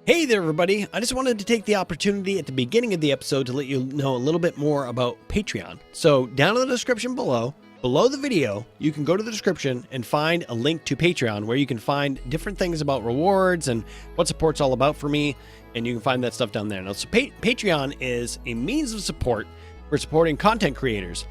Hey there, everybody. I just wanted to take the opportunity at the beginning of the episode to let you know a little bit more about Patreon. So down in the description below the video, you can go to the description and find a link to Patreon where you can find different things about rewards and what support's all about for me. And you can find that stuff down there. Now, so Patreon is a means of support for supporting content creators.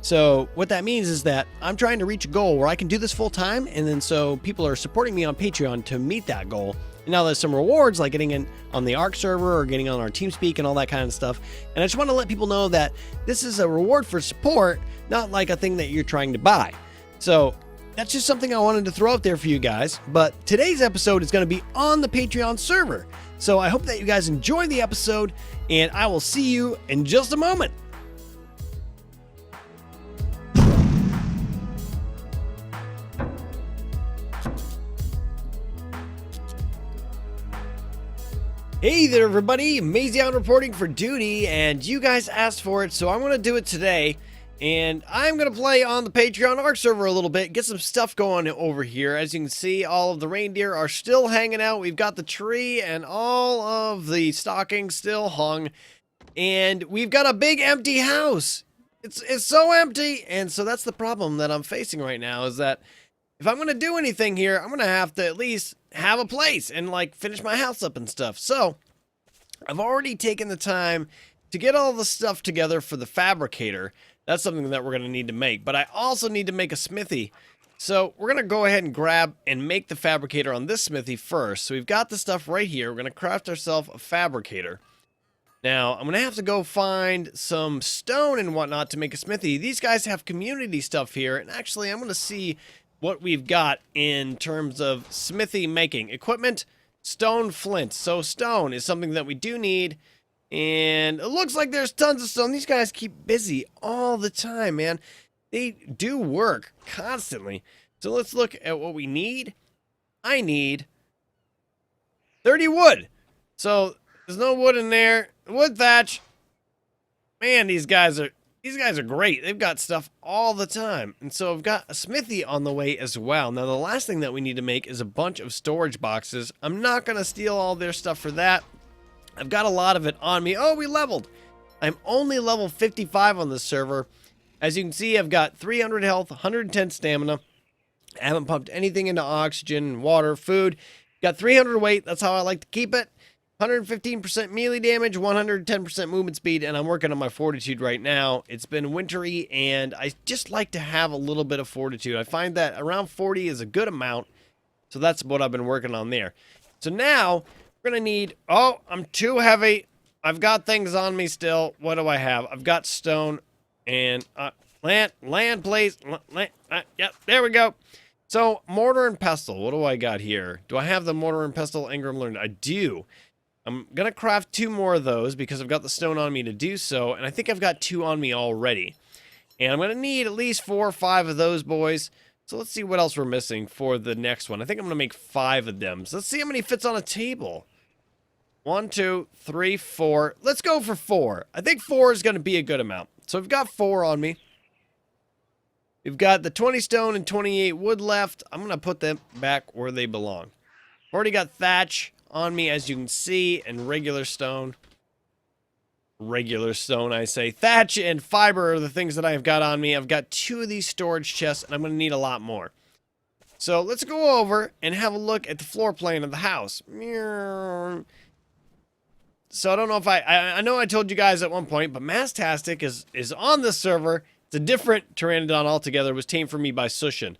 So what that means is that I'm trying to reach a goal where I can do this full time. And then so people are supporting me on Patreon to meet that goal. And now there's some rewards like getting in on the ARK server or getting on our TeamSpeak and all that kind of stuff. And I just want to let people know that this is a reward for support, not like a thing that you're trying to buy. So that's just something I wanted to throw out there for you guys. But today's episode is going to be on the Patreon server. So I hope that you guys enjoy the episode, and I will see you in just a moment. Hey there, everybody. Mazion reporting for duty, and you guys asked for it, so I'm going to do it today. And I'm going to play on the Patreon ARK server a little bit, get some stuff going over here. As you can see, all of the reindeer are still hanging out. We've got the tree and all of the stockings still hung. And we've got a big empty house. It's so empty. And so that's the problem that I'm facing right now, is that if I'm going to do anything here, I'm going to have to at least have a place and like finish my house up and stuff. So I've already taken the time to get all the stuff together for the fabricator. That's something that we're going to need to make, but I also need to make a smithy. So we're going to go ahead and grab and make the fabricator on this smithy first. So we've got the stuff right here. We're going to craft ourselves a fabricator. Now, I'm going to have to go find some stone and whatnot to make a smithy. These guys have community stuff here, and actually I'm going to see what we've got in terms of smithy making. Equipment, stone, flint. So stone is something that we do need. And it looks like there's tons of stone. These guys keep busy all the time, man. They do work constantly. So let's look at what we need. I need 30 wood. So there's no wood in there. Wood thatch. Man, these guys are great. They've got stuff all the time. And so I've got a smithy on the way as well. Now, the last thing that we need to make is a bunch of storage boxes. I'm not going to steal all their stuff for that. I've got a lot of it on me. Oh, we leveled. I'm only level 55 on this server. As you can see, I've got 300 health, 110 stamina. I haven't pumped anything into oxygen, water, food. Got 300 weight. That's how I like to keep it. 115% melee damage, 110% movement speed, and I'm working on my fortitude right now. It's been wintry, and I just like to have a little bit of fortitude. I find that around 40 is a good amount, so that's what I've been working on there. So now, we're going to need... Oh, I'm too heavy. I've got things on me still. What do I have? I've got stone and... land, please. Yep, there we go. So, mortar and pestle. What do I got here? Do I have the mortar and pestle engram learned? I do. I'm going to craft 2 more of those because I've got the stone on me to do so, and I think I've got 2 on me already. And I'm going to need at least 4 or 5 of those boys. So let's see what else we're missing for the next one. I think I'm going to make 5 of them. So let's see how many fits on a table. 1, 2, 3, 4. Let's go for 4. I think 4 is going to be a good amount. So I've got 4 on me. We've got the 20 stone and 28 wood left. I'm going to put them back where they belong. I've already got thatch on me, as you can see, and regular stone, I say. Thatch and fiber are the things that I've got on me. I've got 2 of these storage chests, and I'm going to need a lot more. So let's go over and have a look at the floor plan of the house. So I don't know if I know I told you guys at one point, but Mastastic is on this server. It's a different Pteranodon altogether. It was tamed for me by Sushin.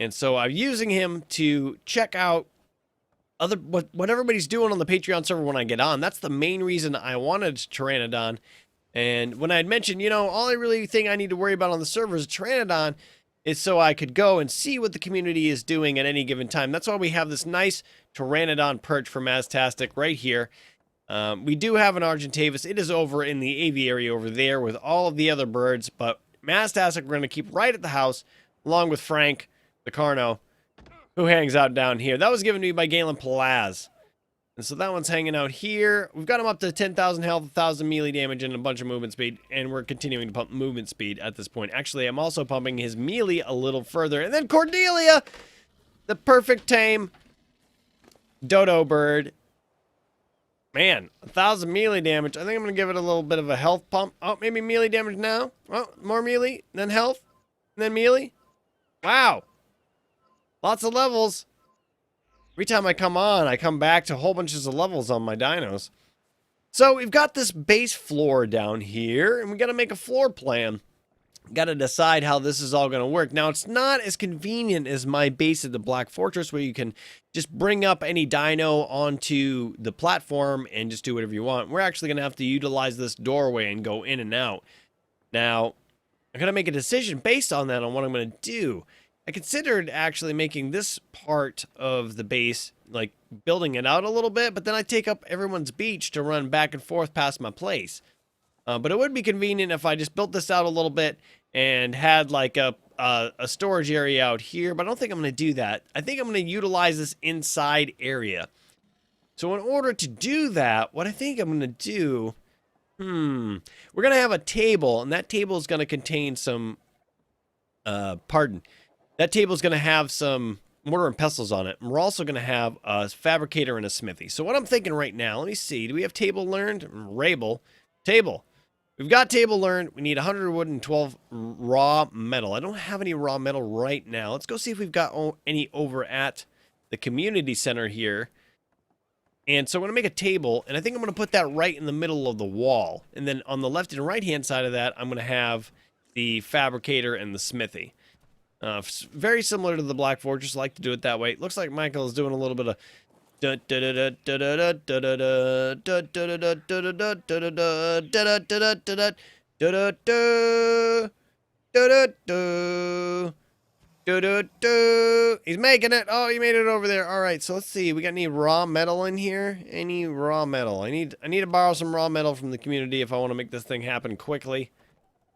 And so I'm using him to check out what everybody's doing on the Patreon server when I get on. That's the main reason I wanted Pteranodon. And when I had mentioned, you know, all I really think I need to worry about on the server is Pteranodon, is so I could go and see what the community is doing at any given time. That's why we have this nice Pteranodon perch for Mastastic right here. We do have an Argentavis. It is over in the aviary over there with all of the other birds, but Mastastic we're going to keep right at the house, along with Frank, the Carno, who hangs out down here. That was given to me by Galen Palaz. And so that one's hanging out here. We've got him up to 10,000 health, 1,000 melee damage, and a bunch of movement speed. And we're continuing to pump movement speed at this point. Actually, I'm also pumping his melee a little further. And then Cordelia, the perfect tame dodo bird, Man, 1,000 melee damage. I think I'm going to give it a little bit of a health pump. Oh, maybe melee damage now. Oh, more melee, then health, then melee. Wow. Lots of levels. Every time I come on, I come back to whole bunches of levels on my dinos. So we've got this base floor down here, and we got to make a floor plan. Got to decide how this is all going to work. Now, it's not as convenient as my base at the Black Fortress, where you can just bring up any dino onto the platform and just do whatever you want. We're actually going to have to utilize this doorway and go in and out. Now, I'm going to make a decision based on that on what I'm going to do. I considered actually making this part of the base, like building it out a little bit, but then I take up everyone's beach to run back and forth past my place. But it would be convenient if I just built this out a little bit and had like a storage area out here, but I don't think I'm going to do that. I think I'm going to utilize this inside area. So in order to do that, what I think I'm going to do, we're going to have a table, and that table is going to contain some, that table is going to have some mortar and pestles on it. And we're also going to have a fabricator and a smithy. So what I'm thinking right now, let me see, do we have table learned? Rabel. Table. We've got table learned. We need 100 wood and 12 raw metal. I don't have any raw metal right now. Let's go see if we've got any over at the community center here. And so I'm going to make a table, and I think I'm going to put that right in the middle of the wall. And then on the left and right hand side of that, I'm going to have the fabricator and the smithy. Very similar to the Black Fortress. I like to do it that way. It looks like Michael is doing a little bit of he's making it. Oh, he made it over there. All right, so let's see. We got any raw metal in here? Any raw metal? I need to borrow some raw metal from the community if I want to make this thing happen quickly.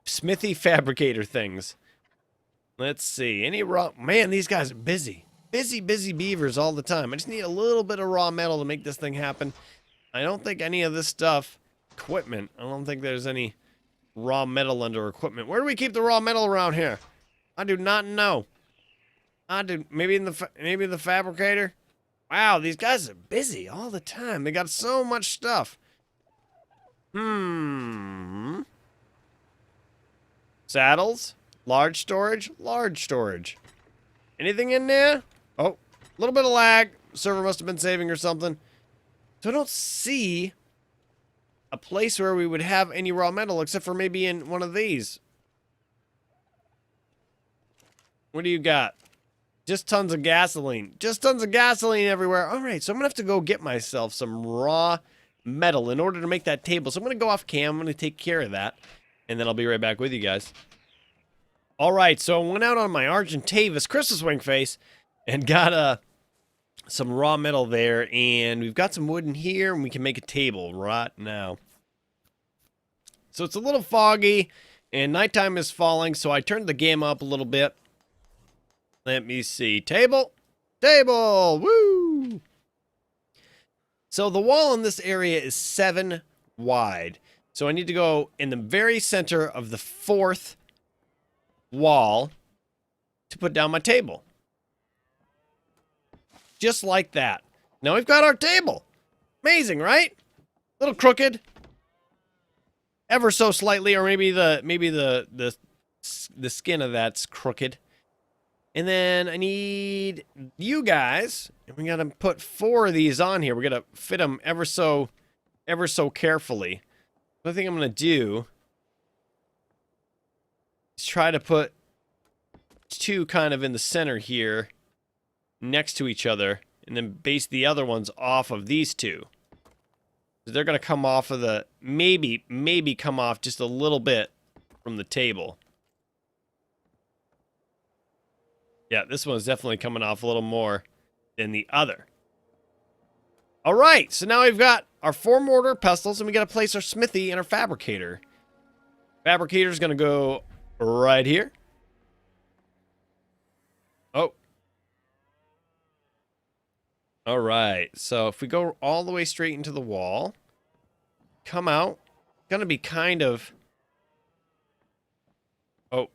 Smithy fabricator things. Let's see. Any raw... Man, these guys are busy. Busy beavers all the time. I just need a little bit of raw metal to make this thing happen. I don't think any of this stuff... Equipment. I don't think there's any raw metal under equipment. Where do we keep the raw metal around here? I do not know. Maybe in the fabricator? Wow, these guys are busy all the time. They got so much stuff. Saddles? Large storage? Large storage. Anything in there? Oh, a little bit of lag. Server must have been saving or something. So I don't see a place where we would have any raw metal except for maybe in one of these. What do you got? Just tons of gasoline. Just tons of gasoline everywhere. All right, so I'm going to have to go get myself some raw metal in order to make that table. So I'm going to go off cam. I'm going to take care of that. And then I'll be right back with you guys. All right, so I went out on my Argentavis Christmas wing face and got some raw metal there. And we've got some wood in here, and we can make a table right now. So it's a little foggy, and nighttime is falling, so I turned the game up a little bit. Let me see. Table! Table! Woo! So the wall in this area is 7 wide. So I need to go in the very center of the 4th wall to put down my table. Just like that. Now we've got our table. Amazing, right? A little crooked. Ever so slightly, or maybe the skin of that's crooked. And then I need you guys. And we gotta put 4 of these on here. We're gonna fit them ever so carefully. What I think I'm gonna do is try to put 2 kind of in the center here, next to each other, and then base the other ones off of these 2. So they're gonna come off of the maybe come off just a little bit from the table. Yeah, this one's definitely coming off a little more than the other. All right, so now we've got our 4 mortar pestles, and we got to place our smithy and our fabricator. Fabricator's going to go right here. Oh. All right, so if we go all the way straight into the wall, come out, going to be kind of... Oh.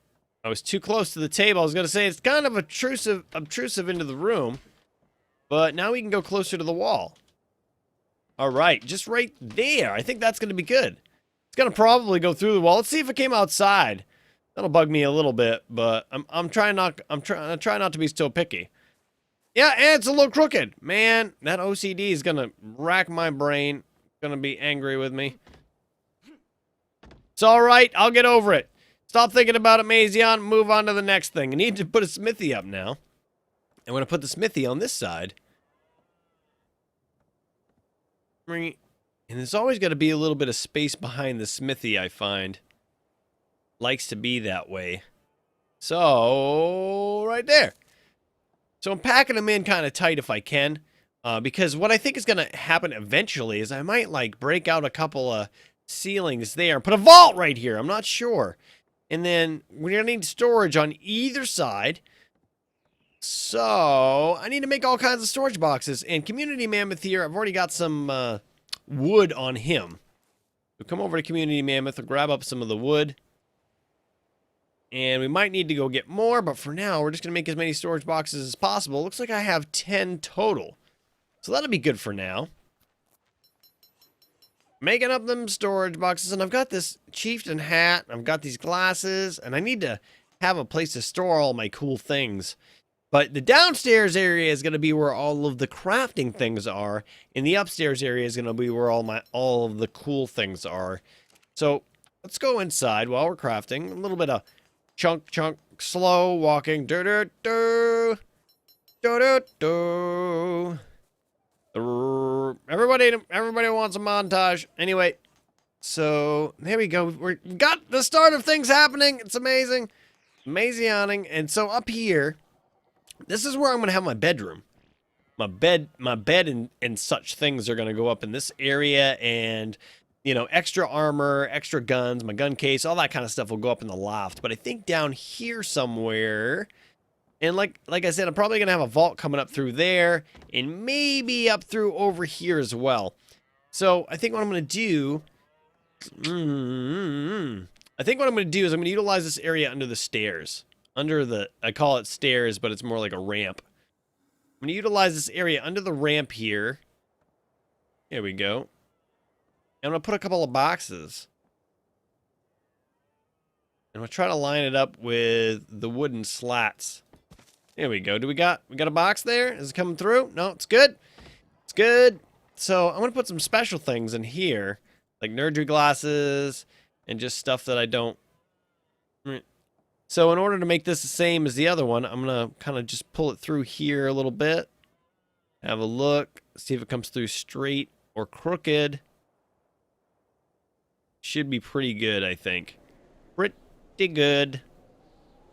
I was too close to the table. I was going to say it's kind of obtrusive into the room. But now we can go closer to the wall. All right, just right there. I think that's going to be good. It's going to probably go through the wall. Let's see if it came outside. That'll bug me a little bit, but I'm trying not to be still picky. Yeah, and it's a little crooked. Man, that OCD is going to rack my brain. Going to be angry with me. It's all right. I'll get over it. Stop thinking about it, Mazion. Move on to the next thing. I need to put a smithy up now. I'm going to put the smithy on this side. And there's always got to be a little bit of space behind the smithy, I find. Likes to be that way. So, right there. So I'm packing them in kind of tight if I can. Because what I think is going to happen eventually is I might, like, break out a couple of ceilings there and put a vault right here. I'm not sure. And then we're going to need storage on either side. So I need to make all kinds of storage boxes. And Community Mammoth here, I've already got some wood on him. So come over to Community Mammoth and grab up some of the wood. And we might need to go get more, but for now, we're just going to make as many storage boxes as possible. Looks like I have 10 total. So that'll be good for now. Making up them storage boxes, and I've got this chieftain hat, I've got these glasses, and I need to have a place to store all my cool things. But the downstairs area is going to be where all of the crafting things are, and the upstairs area is going to be where all of the cool things are. So let's go inside while we're crafting. A little bit of chunk, slow walking. Do-do-do. Do-do-do. Everybody wants a montage. Anyway, so there we go. We've got the start of things happening. It's amazing. Mazioning. And so up here, this is where I'm going to have my bedroom. My bed and such things are going to go up in this area. And, you know, extra armor, extra guns, my gun case, all that kind of stuff will go up in the loft. But I think down here somewhere... And like I said, I'm probably going to have a vault coming up through there and maybe up through over here as well. So I think what I'm going to do... I think what I'm going to do is I'm going to utilize this area under the stairs. I call it stairs, but it's more like a ramp. I'm going to utilize this area under the ramp here. Here we go. And I'm going to put a couple of boxes. And we'll try to line it up with the wooden slats. There we go. We got a box there? Is it coming through? No, it's good. It's good. So I'm going to put some special things in here. Like nerdry glasses and just stuff that I don't... So in order to make this the same as the other one, I'm going to kind of just pull it through here a little bit. Have a look. See if it comes through straight or crooked. Should be pretty good, I think. Pretty good.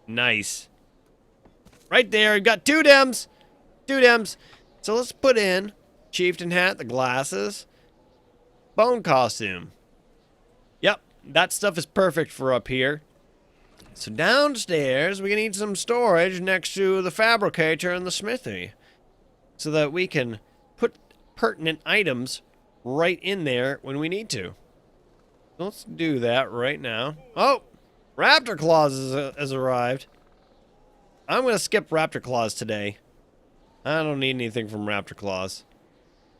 Nice. Right there, we've got two Dems. So let's put in chieftain hat, the glasses, bone costume. Yep, that stuff is perfect for up here. So downstairs, we're going to need some storage next to the fabricator and the smithy. So that we can put pertinent items right in there when we need to. So let's do that right now. Oh, Raptor Claws has arrived. I'm going to skip Raptor Claws today. I don't need anything from Raptor Claws.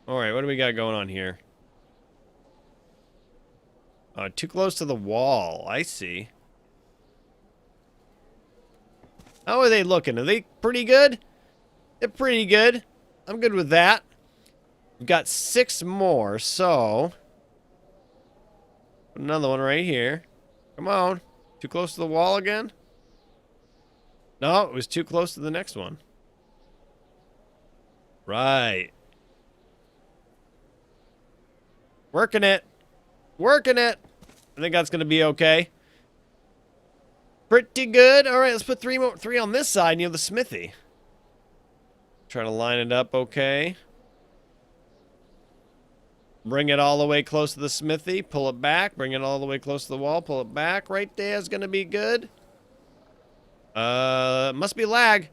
Alright, what do we got going on here? Too close to the wall. I see. How are they looking? Are they pretty good? They're pretty good. I'm good with that. We've got 6 more, so... Put another one right here. Come on. Too close to the wall again? No, it was too close to the next one. Right. Working it. Working it. I think that's going to be okay. Pretty good. All right, let's put 3 on this side near the smithy. Try to line it up okay. Bring it all the way close to the smithy. Pull it back. Bring it all the way close to the wall. Pull it back. Right there is going to be good. Must be lag.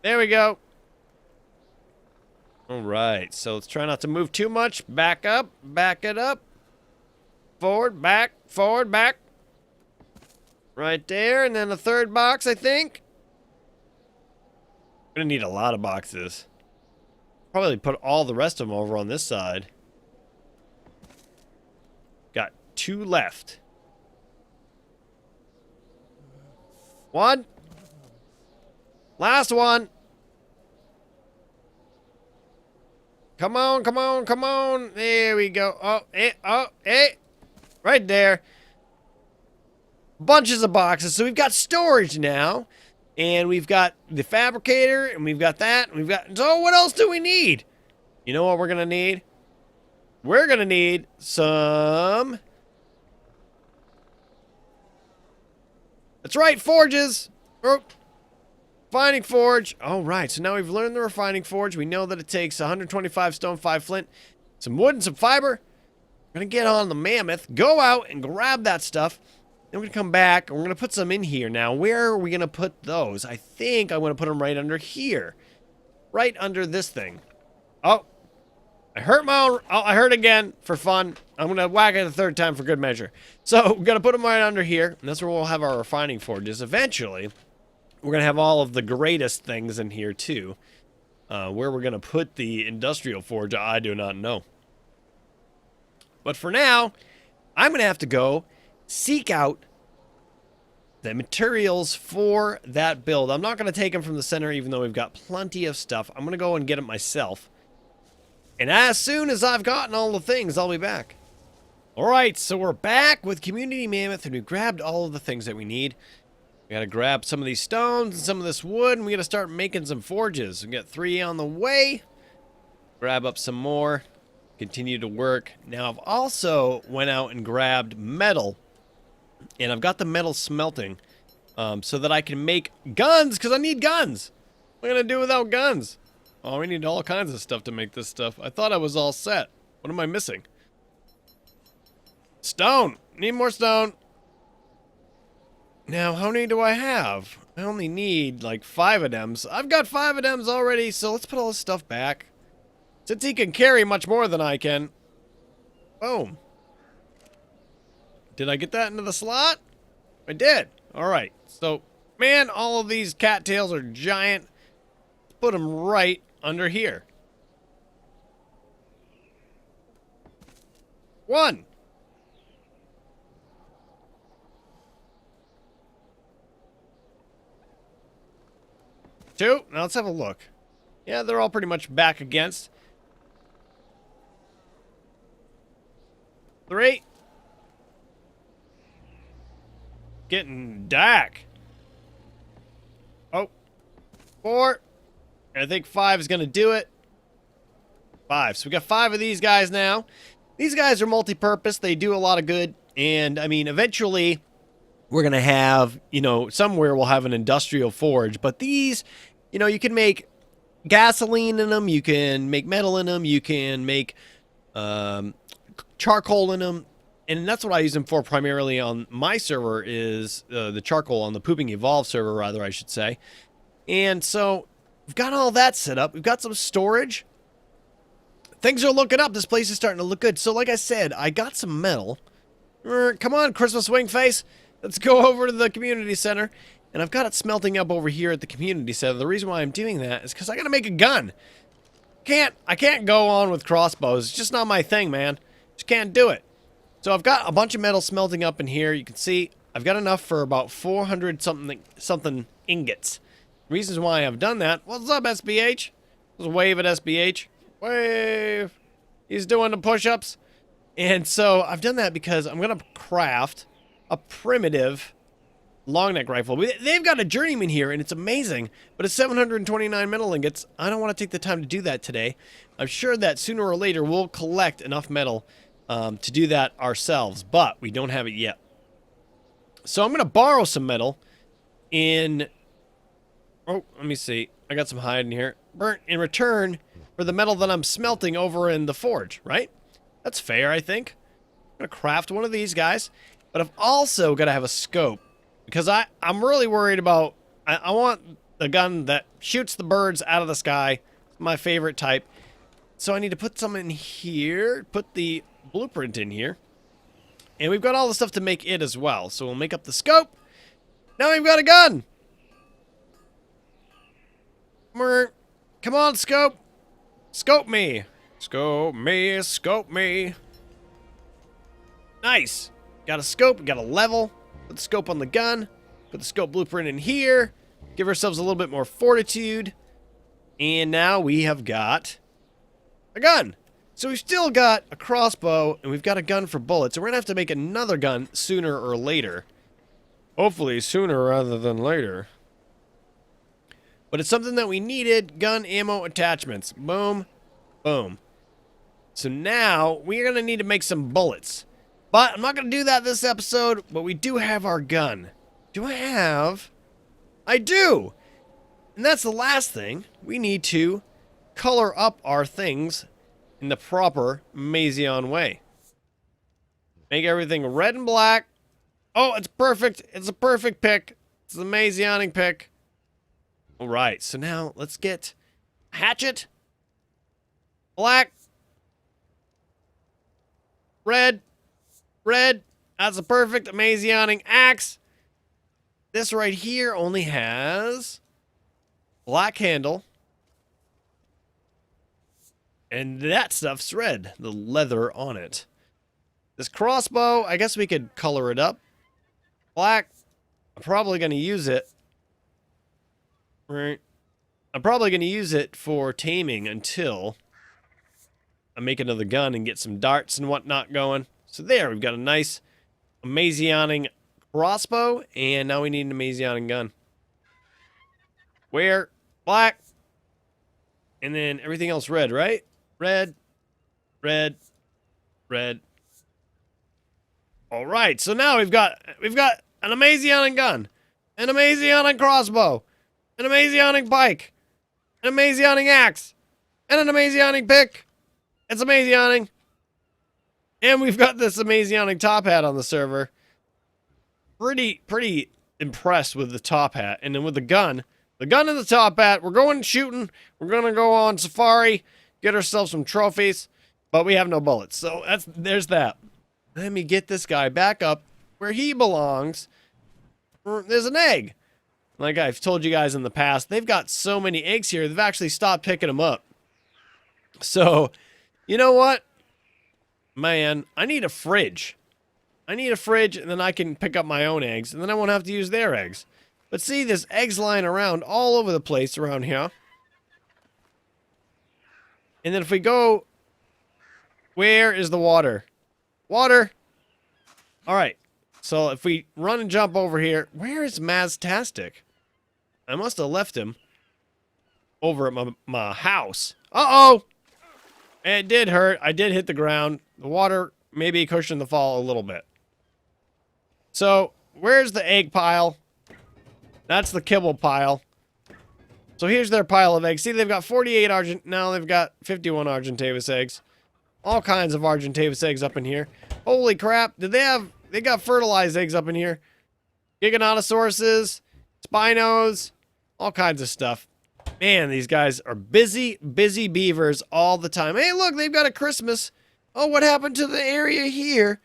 There we go. Alright, so let's try not to move too much. Back up, back it up. Forward, back, forward, back. Right there, and then a third box, I think. Gonna need a lot of boxes. probably put all the rest of them over on this side. Got 2 left. 1. Last one. Come on, come on, come on. There we go. Oh, hey. Right there. Bunches of boxes. So we've got storage now. And we've got the fabricator. And we've got that. And we've got... So what else do we need? You know what we're going to need? We're going to need some... That's right, forges. Oh. Refining forge. All right, so now we've learned the refining forge. We know that it takes 125 stone, 5 flint, some wood, and some fiber. We're going to get on the mammoth, go out and grab that stuff. Then we're going to come back, and we're going to put some in here. Now, where are we going to put those? I think I'm going to put them right under here. Right under this thing. Oh, I hurt my own... Oh, I hurt again for fun. I'm going to whack it a 3rd time for good measure. So, we're going to put them right under here, and that's where we'll have our refining forges eventually. We're going to have all of the greatest things in here, too. Where we're going to put the industrial forge, I do not know. But for now, I'm going to have to go seek out the materials for that build. I'm not going to take them from the center, even though we've got plenty of stuff. I'm going to go and get it myself. And as soon as I've gotten all the things, I'll be back. All right, so we're back with Community Mammoth, and we grabbed all of the things that we need. We gotta grab some of these stones and some of this wood, and we gotta start making some forges. We got 3 on the way. Grab up some more. Continue to work. Now I've also went out and grabbed metal, and I've got the metal smelting, so that I can make guns, because I need guns. What am I gonna do without guns? Oh, we need all kinds of stuff to make this stuff. I thought I was all set. What am I missing? Stone. Need more stone. Now, how many do I have? I only need, like, 5 of them. I've got 5 of them already, so let's put all this stuff back. Since he can carry much more than I can. Boom. Did I get that into the slot? I did. Alright, so, man, all of these cattails are giant. Let's put them right under here. 1. 2. Now let's have a look. Yeah, they're all pretty much back against. 3. Getting dark. Oh. 4. I think 5 is going to do it. 5. So we got 5 of these guys now. These guys are multi-purpose. They do a lot of good. And, I mean, eventually we're going to have, you know, somewhere we'll have an industrial forge. But these, you know, you can make gasoline in them. You can make metal in them. You can make charcoal in them. And that's what I use them for primarily on my server is the charcoal on the Pooping Evolve server, rather, I should say. And so we've got all that set up. We've got some storage. Things are looking up. This place is starting to look good. So like I said, I got some metal. Come on, Christmas wing face. Let's go over to the community center. And I've got it smelting up over here at the community center. The reason why I'm doing that is because I got to make a gun. I can't go on with crossbows. It's just not my thing, man. Just can't do it. So I've got a bunch of metal smelting up in here. You can see I've got enough for about 400 something ingots. Reasons why I've done that. What's up, SBH? Let's wave at SBH. Wave. He's doing the push-ups. And so I've done that because I'm going to craft a primitive long neck rifle. They've got a journeyman here, and it's amazing. But it's 729 metal ingots. I don't want to take the time to do that today. I'm sure that sooner or later we'll collect enough metal to do that ourselves. But we don't have it yet. So I'm going to borrow some metal in... Oh, let me see. I got some hide in here. Burnt in return for the metal that I'm smelting over in the forge, right? That's fair, I think. I'm going to craft one of these guys. But I've also got to have a scope. Because I'm really worried about... I want the gun that shoots the birds out of the sky. It's my favorite type. So I need to put some in here. Put the blueprint in here. And we've got all the stuff to make it as well. So we'll make up the scope. Now we've got a gun. Come on, scope. Scope me. Scope me, scope me. Nice. Got a scope, got a level. Put the scope on the gun. Put the scope blueprint in here. Give ourselves a little bit more fortitude. And now we have got a gun. So we've still got a crossbow, and we've got a gun for bullets. So we're going to have to make another gun sooner or later. Hopefully sooner rather than later. But it's something that we needed. Gun, ammo, attachments. Boom. Boom. So now we're going to need to make some bullets. But I'm not going to do that this episode, but we do have our gun. Do I have? I do! And that's the last thing. We need to color up our things in the proper Mazion way. Make everything red and black. Oh, it's perfect. It's a perfect pick. It's the Mazioning pick. Alright, so now let's get hatchet. Black. Red. Red. That's a perfect Mazioning axe. This right here only has black handle. And that stuff's red. The leather on it. This crossbow, I guess we could color it up. Black. I'm probably going to use it. Right. I'm probably going to use it for taming until I make another gun and get some darts and whatnot going. So there, we've got a nice Mazioning crossbow, and now we need an Mazioning gun. Where? Black. And then everything else red, right? Red. Red. Red. Alright, so now we've got an Mazioning gun, an Mazioning crossbow, an Mazioning pike, an Mazioning axe, and an Mazioning pick. It's Mazioning. And we've got this Mazioning top hat on the server. Pretty impressed with the top hat. And then with the gun and the top hat, we're going shooting. We're going to go on safari, get ourselves some trophies, but we have no bullets. So there's that. Let me get this guy back up where he belongs. There's an egg. Like I've told you guys in the past, they've got so many eggs here, they've actually stopped picking them up. So, you know what? Man, I need a fridge. I need a fridge, and then I can pick up my own eggs, and then I won't have to use their eggs. But see, there's eggs lying around all over the place around here. And then if we go... Where is the water? Water! Alright. So if we run and jump over here... Where is Maztastic? I must have left him over at my house. Uh-oh! It did hurt. I did hit the ground. The water maybe cushioned the fall a little bit. So, where's the egg pile? That's the kibble pile. So here's their pile of eggs. See, they've got 48 now they've got 51 Argentavis eggs. All kinds of Argentavis eggs up in here. Holy crap. They got fertilized eggs up in here. Giganotosauruses, Spinos, all kinds of stuff. Man, these guys are busy beavers all the time. Hey, look, they've got a Christmas. Oh, what happened to the area here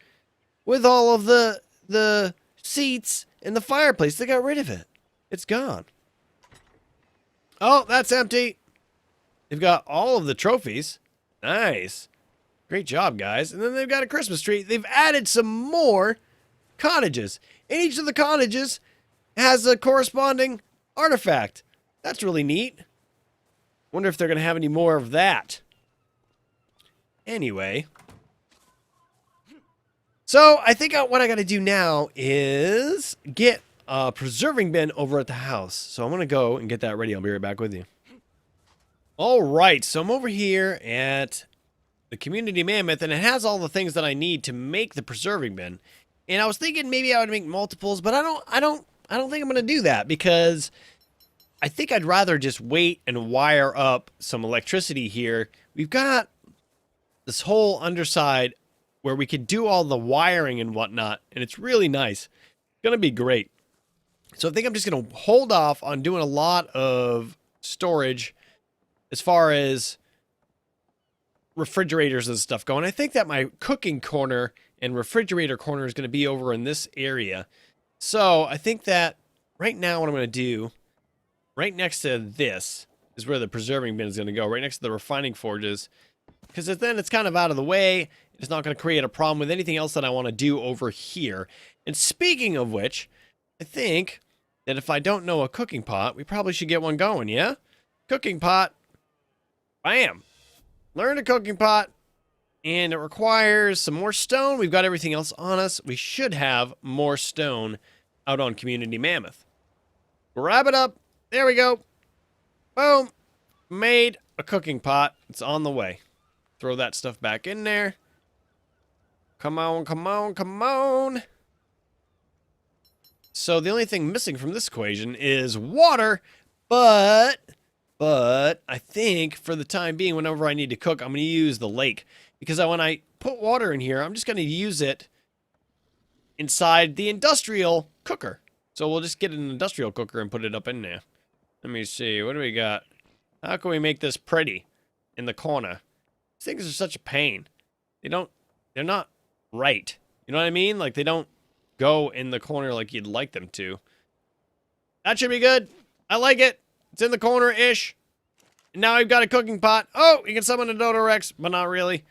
with all of the seats and the fireplace? They got rid of it. It's gone. Oh, that's empty. They've got all of the trophies. Nice. Great job, guys. And then they've got a Christmas tree. They've added some more cottages. And each of the cottages has a corresponding artifact. That's really neat. Wonder if they're going to have any more of that. Anyway. So, I think what I got to do now is get a preserving bin over at the house. So, I'm going to go and get that ready. I'll be right back with you. Alright, so I'm over here at the Community Mammoth, and it has all the things that I need to make the preserving bin. And I was thinking maybe I would make multiples, but I don't think I'm going to do that because I think I'd rather just wait and wire up some electricity here. We've got this whole underside where we could do all the wiring and whatnot, and it's really nice. It's going to be great. So I think I'm just going to hold off on doing a lot of storage as far as refrigerators and stuff going. I think that my cooking corner and refrigerator corner is going to be over in this area. So I think that right now what I'm going to do, right next to this, is where the preserving bin is going to go, right next to the refining forges. Because then it's kind of out of the way. It's not going to create a problem with anything else that I want to do over here. And speaking of which, I think that if I don't know a cooking pot, we probably should get one going, yeah? Cooking pot. Bam. Learn a cooking pot. And it requires some more stone. We've got everything else on us. We should have more stone out on Community Mammoth. Grab it up. There we go. Boom. Made a cooking pot. It's on the way. Throw that stuff back in there. Come on, come on, come on. So the only thing missing from this equation is water, but I think for the time being, whenever I need to cook, I'm going to use the lake. Because when I put water in here, I'm just going to use it inside the industrial cooker. So we'll just get an industrial cooker and put it up in there. Let me see, what do we got? How can we make this pretty in the corner? These things are such a pain. They're not right. You know what I mean? Like, they don't go in the corner like you'd like them to. That should be good. I like it. It's in the corner-ish. And now I've got a cooking pot. Oh, you can summon a Dodo Rex, but not really.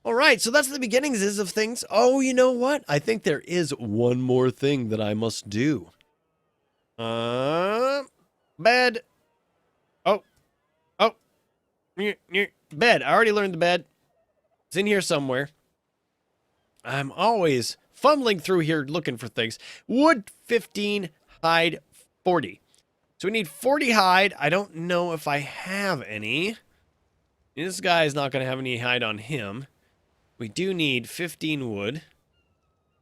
All right, so that's the beginnings of things. Oh, you know what? I think there is one more thing that I must do. Bed. Oh. Bed. I already learned the bed. It's in here somewhere. I'm always fumbling through here looking for things. Wood 15, hide 40. So we need 40 hide. I don't know if I have any. This guy's not going to have any hide on him. We do need 15 wood.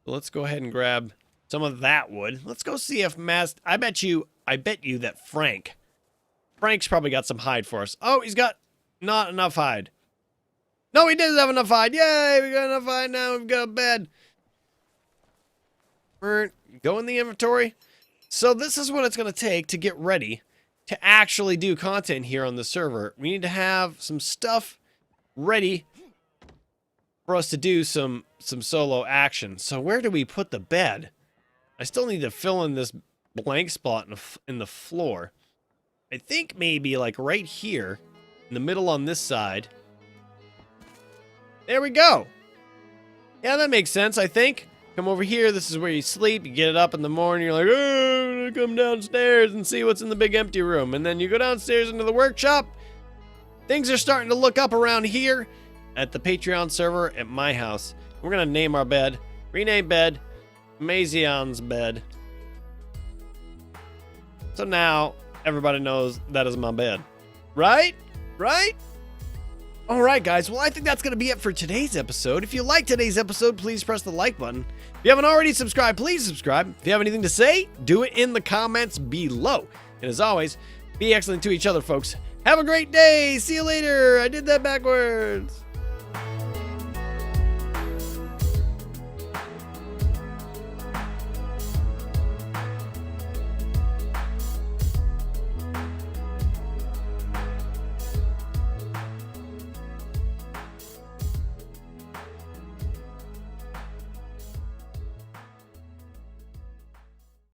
So let's go ahead and grab some of that wood. Let's go see if I bet you that Frank's probably got some hide for us. Oh, he's got not enough hide. No, he doesn't have enough hide. Yay, we got enough hide now. We've got a bed. Go in the inventory. So this is what it's going to take to get ready to actually do content here on the server. We need to have some stuff ready for us to do some solo action. So where do we put the bed? I still need to fill in this blank spot in the floor. I think maybe like right here in the middle on this side. There we go. Yeah, that makes sense, I think. Come over here. This is where you sleep. You get it up in the morning. You're like, oh, I'm going to come downstairs and see what's in the big empty room. And then you go downstairs into the workshop. Things are starting to look up around here at the Patreon server at my house. We're going to name our bed. Rename bed. Mazion's bed. So now everybody knows that is my bed. Right? Right? All right, guys. Well, I think that's going to be it for today's episode. If you like today's episode, please press the like button. If you haven't already subscribed, please subscribe. If you have anything to say, do it in the comments below. And as always, be excellent to each other, folks. Have a great day. See you later. I did that backwards.